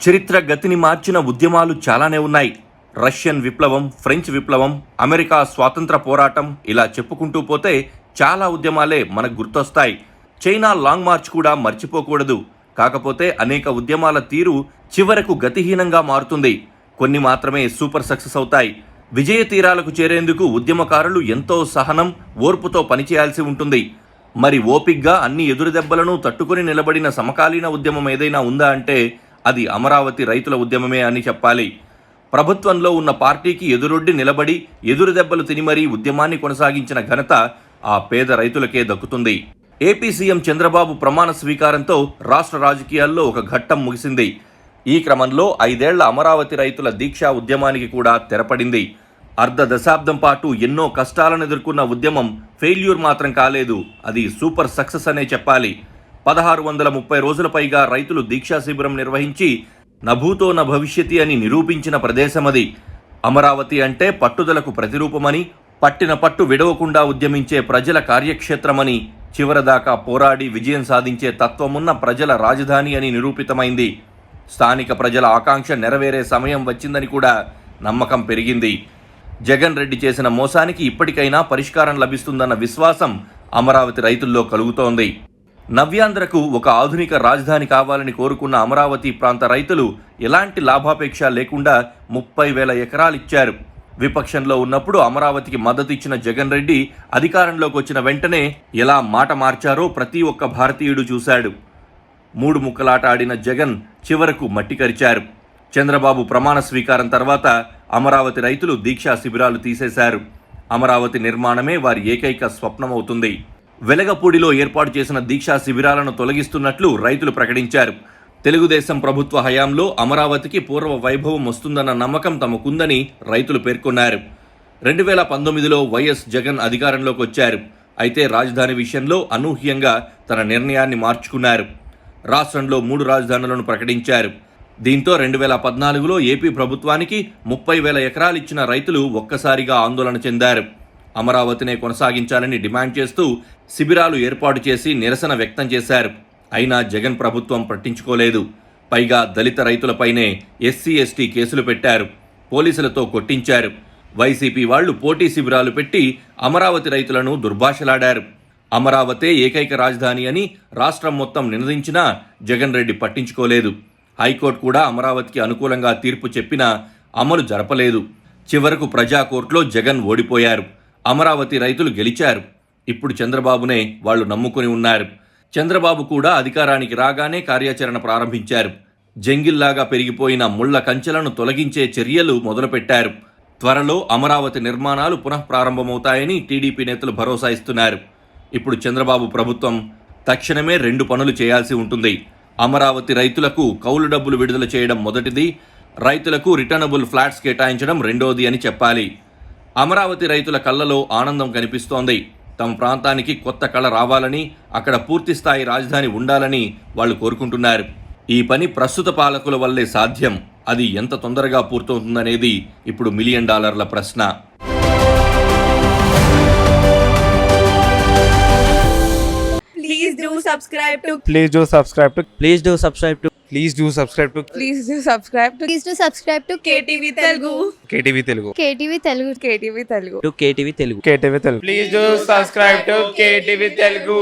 చరిత్ర గతిని మార్చిన ఉద్యమాలు చాలానే ఉన్నాయి. రష్యన్ విప్లవం, ఫ్రెంచ్ విప్లవం, అమెరికా స్వాతంత్ర పోరాటం, ఇలా చెప్పుకుంటూ పోతే చాలా ఉద్యమాలే మనకు గుర్తొస్తాయి. చైనా లాంగ్ మార్చ్ కూడా మర్చిపోకూడదు. కాకపోతే అనేక ఉద్యమాల తీరు చివరకు గతిహీనంగా మారుతుంది. కొన్ని మాత్రమే సూపర్ సక్సెస్ అవుతాయి. విజయ తీరాలకు చేరేందుకు ఉద్యమకారులు ఎంతో సహనం, ఓర్పుతో పనిచేయాల్సి ఉంటుంది. మరి ఓపిగ్గా అన్ని ఎదురుదెబ్బలను తట్టుకుని నిలబడిన సమకాలీన ఉద్యమం ఏదైనా ఉందా అంటే అది అమరావతి రైతుల ఉద్యమమే అని చెప్పాలి. ప్రభుత్వంలో ఉన్న పార్టీకి ఎదురొడ్డి నిలబడి ఎదురుదెబ్బలు తిని మరీ ఉద్యమాన్ని కొనసాగించిన ఘనత ఆ పేద రైతులకే దక్కుతుంది. ఏపీ సీఎం చంద్రబాబు ప్రమాణ స్వీకారంతో రాష్ట్ర రాజకీయాల్లో ఒక ఘట్టం ముగిసింది. ఈ క్రమంలో 5 ఏళ్ల అమరావతి రైతుల దీక్షా ఉద్యమానికి కూడా తెరపడింది. అర్ధ దశాబ్దం పాటు ఎన్నో కష్టాలను ఎదుర్కొన్న ఉద్యమం ఫెయిల్యూర్ మాత్రం కాలేదు, అది సూపర్ సక్సెస్ అనే చెప్పాలి. 1630 రోజుల పైగా రైతులు దీక్షా శిబిరం నిర్వహించి నభూతో న భవిష్యతి అని నిరూపించిన ప్రదేశమది. అమరావతి అంటే పట్టుదలకు ప్రతిరూపమని, పట్టిన పట్టు విడవకుండా ఉద్యమించే ప్రజల కార్యక్షేత్రమని, చివరదాకా పోరాడి విజయం సాధించే తత్వమున్న ప్రజల రాజధాని అని నిరూపితమైంది. స్థానిక ప్రజల ఆకాంక్ష నెరవేరే సమయం వచ్చిందని కూడా నమ్మకం పెరిగింది. జగన్ రెడ్డి చేసిన మోసానికి ఇప్పటికైనా పరిష్కారం లభిస్తుందన్న విశ్వాసం అమరావతి రైతుల్లో కలుగుతోంది. నవ్యాంధ్రకు ఒక ఆధునిక రాజధాని కావాలని కోరుకున్న అమరావతి ప్రాంత రైతులు ఎలాంటి లాభాపేక్ష లేకుండా 30,000 ఎకరాలిచ్చారు. విపక్షంలో ఉన్నప్పుడు అమరావతికి మద్దతు ఇచ్చిన జగన్ రెడ్డి అధికారంలోకి వచ్చిన వెంటనే ఎలా మాట మార్చారో ప్రతి ఒక్క భారతీయుడు చూశాడు. 3 ముక్కలాట ఆడిన జగన్ చివరకు మట్టి కరిచారు. చంద్రబాబు ప్రమాణ స్వీకారం తర్వాత అమరావతి రైతులు దీక్షా శిబిరాలు తీసేశారు. అమరావతి నిర్మాణమే వారి ఏకైక స్వప్నమవుతుంది. వెలగపూడిలో ఏర్పాటు చేసిన దీక్షా శిబిరాలను తొలగిస్తున్నట్లు రైతులు ప్రకటించారు. తెలుగుదేశం ప్రభుత్వ హయాంలో అమరావతికి పూర్వ వైభవం వస్తుందన్న నమ్మకం తమకుందని రైతులు పేర్కొన్నారు. 2019లో వైఎస్ జగన్ అధికారంలోకి వచ్చారు. అయితే రాజధాని విషయంలో అనూహ్యంగా తన నిర్ణయాన్ని మార్చుకున్నారు. రాష్ట్రంలో 3 రాజధానులను ప్రకటించారు. దీంతో 2014లో ఏపీ ప్రభుత్వానికి 30,000 ఎకరాలిచ్చిన రైతులు ఒక్కసారిగా ఆందోళన చెందారు. అమరావతినే కొనసాగించాలని డిమాండ్ చేస్తూ శిబిరాలు ఏర్పాటు చేసి నిరసన వ్యక్తం చేశారు. అయినా జగన్ ప్రభుత్వం పట్టించుకోలేదు. పైగా దళిత రైతులపైనే ఎస్సీ ఎస్టీ కేసులు పెట్టారు, పోలీసులతో కొట్టించారు. వైసీపీ వాళ్లు పోటీ శిబిరాలు పెట్టి అమరావతి రైతులను దుర్భాషలాడారు. అమరావతే ఏకైక రాజధాని అని రాష్ట్రం మొత్తం నినదించినా జగన్ రెడ్డి పట్టించుకోలేదు. హైకోర్టు కూడా అమరావతికి అనుకూలంగా తీర్పు చెప్పినా అమలు జరపలేదు. చివరకు ప్రజా కోర్టులో జగన్ ఓడిపోయారు. అమరావతి రైతులు గెలిచారు. ఇప్పుడు చంద్రబాబునే వాళ్లు నమ్ముకుని ఉన్నారు. చంద్రబాబు కూడా అధికారానికి రాగానే కార్యాచరణ ప్రారంభించారు. జంగిల్లాగా పెరిగిపోయిన ముళ్ల కంచెలను తొలగించే చర్యలు మొదలుపెట్టారు. త్వరలో అమరావతి నిర్మాణాలు పునః ప్రారంభమవుతాయని టీడీపీ నేతలు భరోసా ఇస్తున్నారు. ఇప్పుడు చంద్రబాబు ప్రభుత్వం తక్షణమే 2 పనులు చేయాల్సి ఉంటుంది. అమరావతి రైతులకు కౌలు డబ్బులు విడుదల చేయడం మొదటిది, రైతులకు రిటర్నబుల్ ఫ్లాట్స్ కేటాయించడం రెండోది అని చెప్పాలి. అమరావతి రైతుల కళ్ళలో ఆనందం కనిపిస్తోంది. తమ ప్రాంతానికి కొత్త కళ రావాలని, అక్కడ పూర్తిస్థాయి రాజధాని ఉండాలని వాళ్ళు కోరుకుంటున్నారు. ఈ పని ప్రస్తుత పాలకుల వల్లే సాధ్యం. అది ఎంత తొందరగా పూర్తవుతుందనేది ఇప్పుడు $1 మిలియన్ ప్రశ్న. Please do subscribe to. Please do subscribe to. Please do subscribe to. Please do subscribe to. Please do subscribe to. Please do subscribe to KTV Telugu. KTV Telugu. KTV Telugu. KTV Telugu. To KTV Telugu. KTV Telugu. Please do subscribe to KTV Telugu.